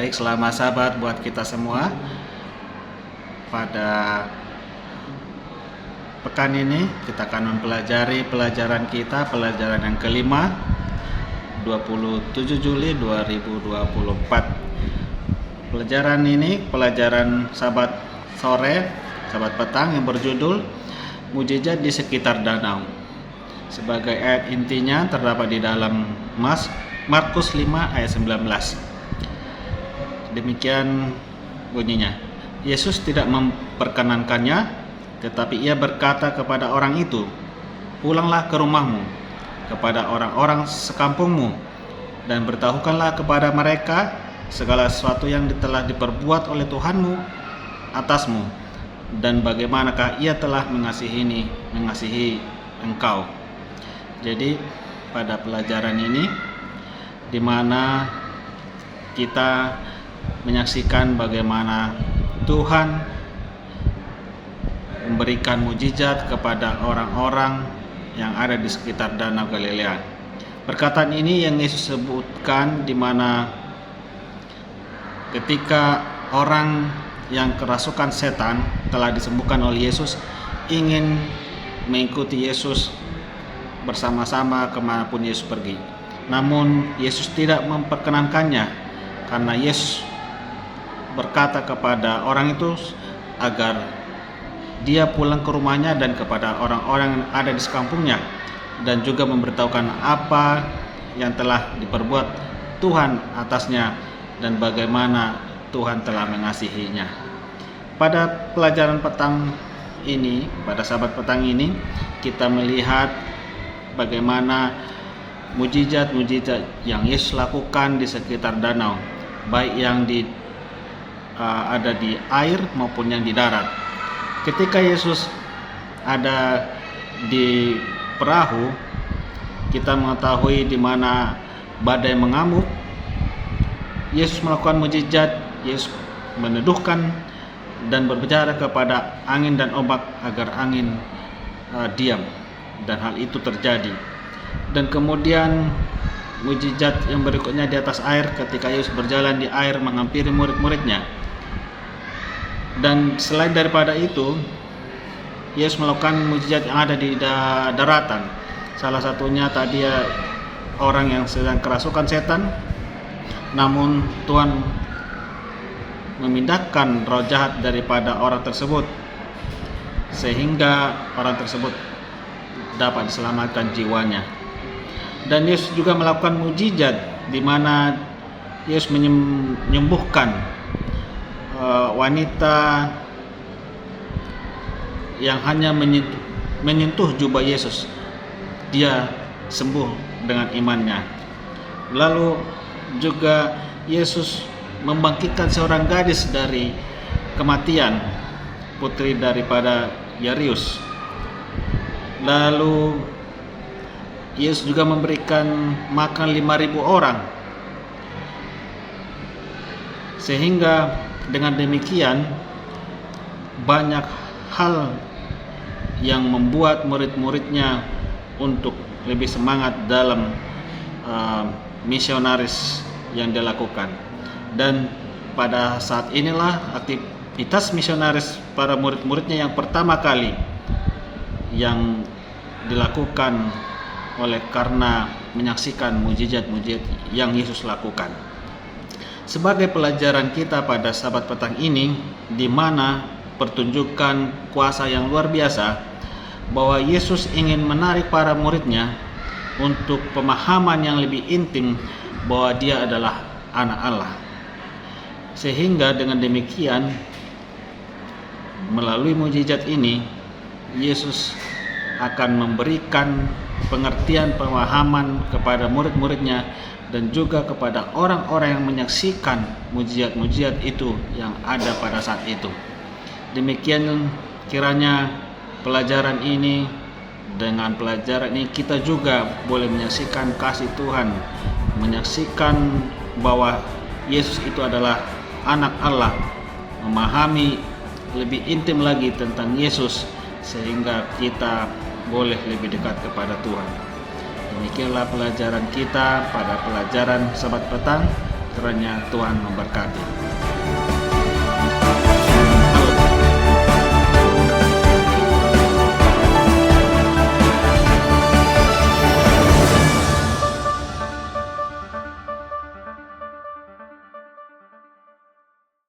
Baik, selamat Sabat buat kita semua. Pada pekan ini kita akan mempelajari pelajaran pelajaran yang kelima, 27 Juli 2024. Pelajaran ini pelajaran Sabat sore, Sabat petang yang berjudul Mujizat di sekitar danau. Sebagai ayat intinya terdapat di dalam Markus 5 ayat 19. Demikian bunyinya. Yesus tidak memperkenankannya, tetapi ia berkata kepada orang itu, "Pulanglah ke rumahmu, kepada orang-orang sekampungmu, dan beritahukanlah kepada mereka segala sesuatu yang telah diperbuat oleh Tuhanmu atasmu, dan bagaimanakah ia telah mengasihi engkau." Jadi pada pelajaran ini di mana kita menyaksikan bagaimana Tuhan memberikan mujizat kepada orang-orang yang ada di sekitar Danau Galilea. Perkataan ini yang Yesus sebutkan di mana ketika orang yang kerasukan setan telah disembuhkan oleh Yesus ingin mengikuti Yesus bersama-sama kemanapun Yesus pergi. Namun Yesus tidak memperkenankannya karena Yesus berkata kepada orang itu agar dia pulang ke rumahnya dan kepada orang-orang yang ada di sekampungnya, dan juga memberitahukan apa yang telah diperbuat Tuhan atasnya dan bagaimana Tuhan telah mengasihinya. Pada pelajaran petang ini, pada Sabat petang ini, kita melihat bagaimana mujizat-mujizat yang Yesus lakukan di sekitar danau, baik yang ada di air maupun yang di darat. Ketika Yesus ada di perahu, kita mengetahui di mana badai mengamuk. Yesus melakukan mujizat. Yesus meneduhkan dan berbicara kepada angin dan ombak agar angin diam, dan hal itu terjadi. Dan kemudian mujizat yang berikutnya di atas air ketika Yesus berjalan di air menghampiri murid-muridnya. Dan selain daripada itu, Yesus melakukan mujizat yang ada di daratan. Salah satunya tadi orang yang sedang kerasukan setan, namun Tuhan memindahkan roh jahat daripada orang tersebut sehingga orang tersebut dapat diselamatkan jiwanya. Dan Yesus juga melakukan mujizat di mana Yesus menyembuhkan wanita yang hanya menyentuh jubah Yesus, dia sembuh dengan imannya. Lalu juga Yesus membangkitkan seorang gadis dari kematian, putri daripada Yairus. Lalu Yesus juga memberikan makan 5.000 orang. Sehingga dengan demikian banyak hal yang membuat murid-muridnya untuk lebih semangat dalam misionaris yang dilakukan. Dan pada saat inilah aktivitas misionaris para murid-muridnya yang pertama kali yang dilakukan oleh karena menyaksikan mujizat-mujizat yang Yesus lakukan. Sebagai pelajaran kita pada Sabat petang ini, di mana pertunjukan kuasa yang luar biasa bahwa Yesus ingin menarik para muridnya untuk pemahaman yang lebih intim bahwa dia adalah anak Allah. Sehingga dengan demikian melalui mujizat ini Yesus akan memberikan pengertian pemahaman kepada murid-muridnya dan juga kepada orang-orang yang menyaksikan mujizat-mujizat itu yang ada pada saat itu. Demikian kiranya pelajaran ini, dengan pelajaran ini kita juga boleh menyaksikan kasih Tuhan, menyaksikan bahwa Yesus itu adalah anak Allah, memahami lebih intim lagi tentang Yesus sehingga kita boleh lebih dekat kepada Tuhan. Demikianlah pelajaran kita pada pelajaran Sabat petang. kiranya Tuhan memberkati.